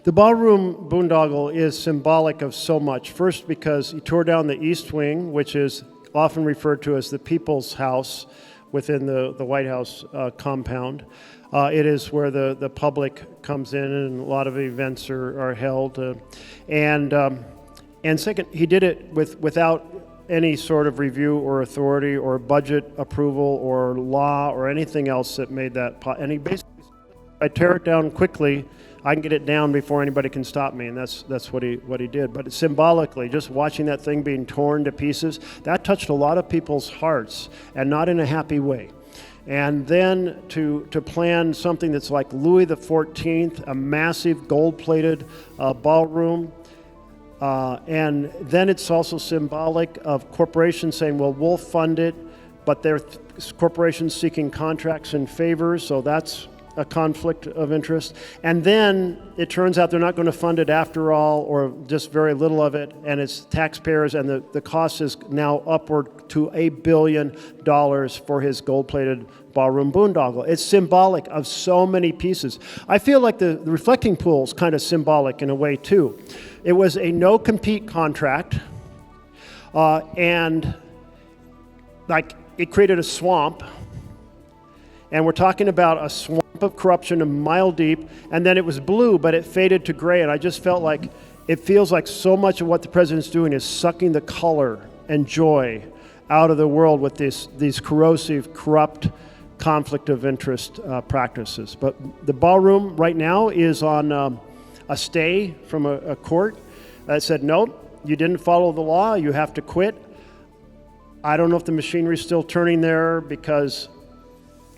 The ballroom boondoggle is symbolic of so much. First, because he tore down the East Wing, which is often referred to as the People's House within the White House compound. It is where the public comes in and a lot of events are held. And second, he did it without any sort of review or authority or budget approval or law or anything else that made that. And he basically, I tear it down quickly, I can get it down before anybody can stop me, and that's what he did. But symbolically, just watching that thing being torn to pieces, that touched a lot of people's hearts, and not in a happy way. And then to plan something that's like Louis XIV, a massive gold-plated ballroom, and then it's also symbolic of corporations saying, well, we'll fund it, but they're corporations seeking contracts and favors, so that's a conflict of interest. And then it turns out they're not going to fund it after all, or just very little of it, and it's taxpayers, and the cost is now upward to $1 billion for his gold-plated ballroom boondoggle. It's symbolic of so many pieces. I feel like the reflecting pool is kind of symbolic in a way too. It was a no-compete contract, and like it created a swamp, and we're talking about a swamp of corruption a mile deep, and then it was blue, but it faded to gray, and I just felt like it feels like so much of what the president's doing is sucking the color and joy out of the world with these corrosive, corrupt, conflict of interest practices. But the ballroom right now is on a stay from a court that said, nope, you didn't follow the law, you have to quit. I don't know if the machinery's still turning there because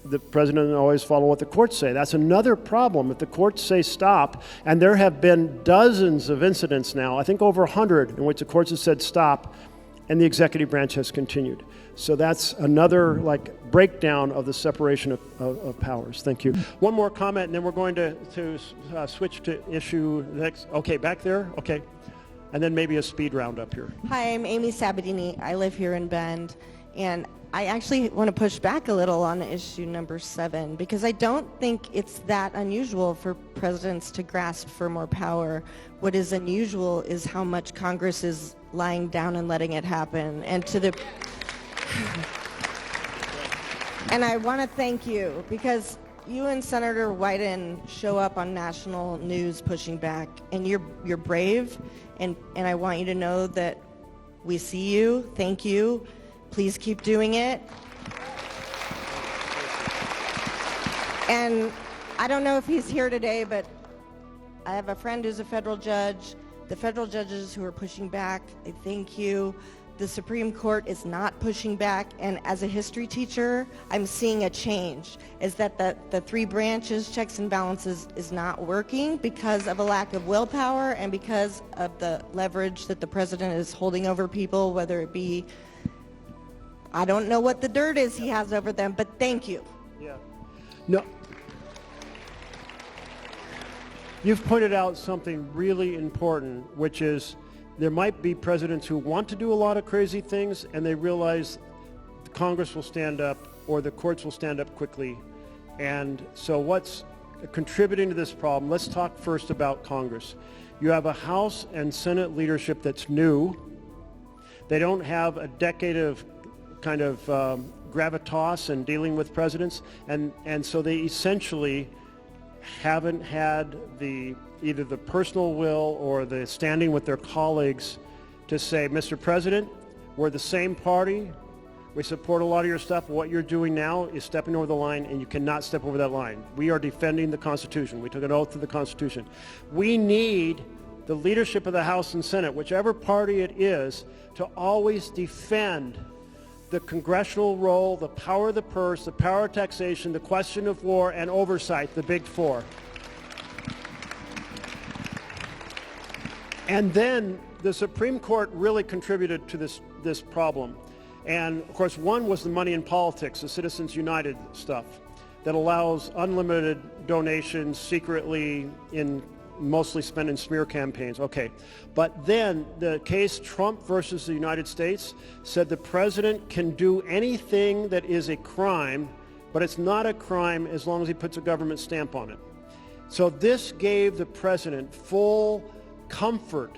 the president doesn't always follow what the courts say. That's another problem. If the courts say stop, and there have been dozens of incidents now, I think over 100, in which the courts have said stop, and the executive branch has continued. So that's another breakdown of the separation of powers. Thank you. One more comment, and then we're going to switch to issue next. Okay, back there. Okay, and then maybe a speed round up here. Hi, I'm Amy Sabatini. I live here in Bend, and I actually want to push back a little on issue number 7, because I don't think it's that unusual for presidents to grasp for more power. What is unusual is how much Congress is lying down and letting it happen. And and I want to thank you, because you and Senator Wyden show up on national news pushing back, and you're brave, and I want you to know that we see you. Thank you. Please keep doing it. And I don't know if he's here today, but I have a friend who's a federal judge. The federal judges who are pushing back, I thank you. The Supreme Court is not pushing back, and as a history teacher, I'm seeing a change, is that the three branches, checks and balances, is not working because of a lack of willpower and because of the leverage that the president is holding over people, whether it be, I don't know what the dirt is he has over them, but thank you. Yeah. No. You've pointed out something really important, which is there might be presidents who want to do a lot of crazy things, and they realize Congress will stand up or the courts will stand up quickly. And so what's contributing to this problem? Let's talk first about Congress. You have a House and Senate leadership that's new. They don't have a decade of kind of gravitas in dealing with presidents, and so they essentially haven't had either the personal will or the standing with their colleagues to say, Mr. President, we're the same party, we support a lot of your stuff, what you're doing now is stepping over the line, and you cannot step over that line. We are defending the Constitution. We took an oath to the Constitution. We need the leadership of the House and Senate, whichever party it is, to always defend the congressional role, the power of the purse, the power of taxation, the question of war, and oversight, the big four. And then the Supreme Court really contributed to this problem. And of course, one was the money in politics, the Citizens United stuff that allows unlimited donations secretly mostly spent in smear campaigns. Okay, but then the case Trump versus the United States said the president can do anything that is a crime, but it's not a crime as long as he puts a government stamp on it. So this gave the president full comfort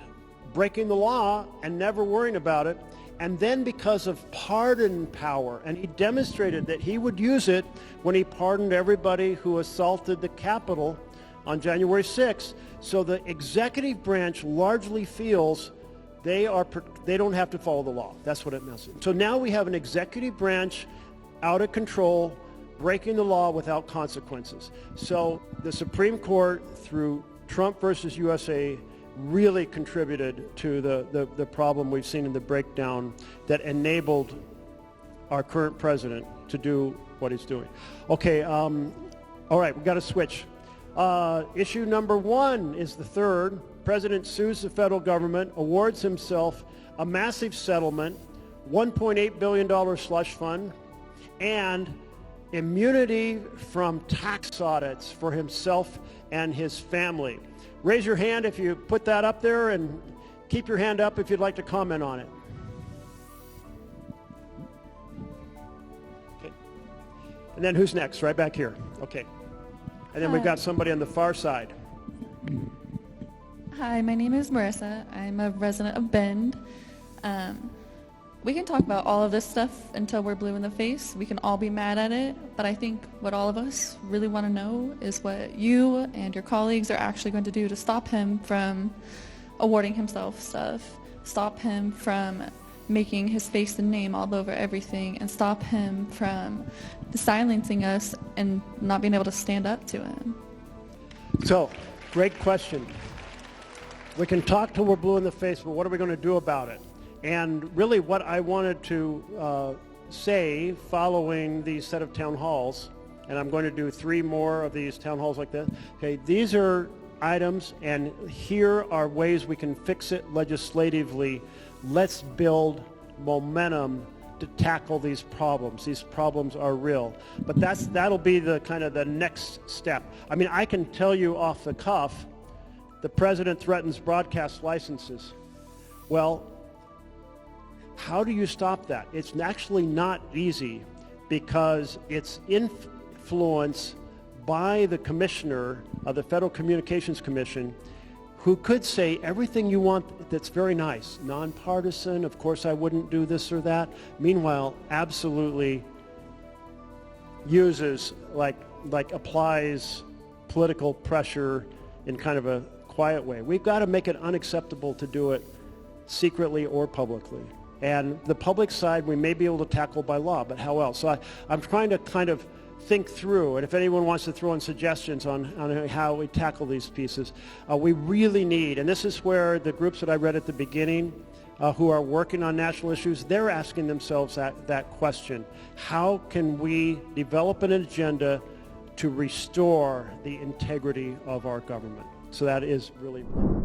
breaking the law and never worrying about it. And then because of pardon power, and he demonstrated that he would use it when he pardoned everybody who assaulted the Capitol on January 6th. So the executive branch largely feels they don't have to follow the law. That's what it means. So now we have an executive branch out of control, breaking the law without consequences. So the Supreme Court, through Trump versus USA, really contributed to the problem we've seen in the breakdown that enabled our current president to do what he's doing. Okay, all right, we've got to switch. Issue number 1 is the third. President sues the federal government, awards himself a massive settlement, $1.8 billion slush fund, and immunity from tax audits for himself and his family. Raise your hand if you put that up there, and keep your hand up if you'd like to comment on it. Okay. And then who's next? Right back here. Okay. And then we've got somebody on the far side. Hi, my name is Marissa. I'm a resident of Bend. We can talk about all of this stuff until we're blue in the face. We can all be mad at it, but I think what all of us really want to know is what you and your colleagues are actually going to do to stop him from awarding himself stuff, stop him from making his face and name all over everything, and stop him from silencing us and not being able to stand up to him. So, great question. We can talk till we're blue in the face, but what are we going to do about it? And really what I wanted to say following these set of town halls, and I'm going to do 3 more of these town halls like this. Okay, these are items, and here are ways we can fix it legislatively. Let's build momentum to tackle these problems. These problems are real. But that'll be the kind of the next step. I mean, I can tell you off the cuff, the president threatens broadcast licenses. Well, how do you stop that? It's actually not easy, because it's influenced by the commissioner of the Federal Communications Commission, who could say everything you want that's very nice, nonpartisan, of course I wouldn't do this or that. Meanwhile, absolutely uses, like applies political pressure in kind of a quiet way. We've got to make it unacceptable to do it secretly or publicly. And the public side we may be able to tackle by law, but how else? So I'm trying to kind of think through, and if anyone wants to throw in suggestions on how we tackle these pieces, we really need, and this is where the groups that I read at the beginning who are working on national issues, they're asking themselves that question. How can we develop an agenda to restore the integrity of our government? So that is really important.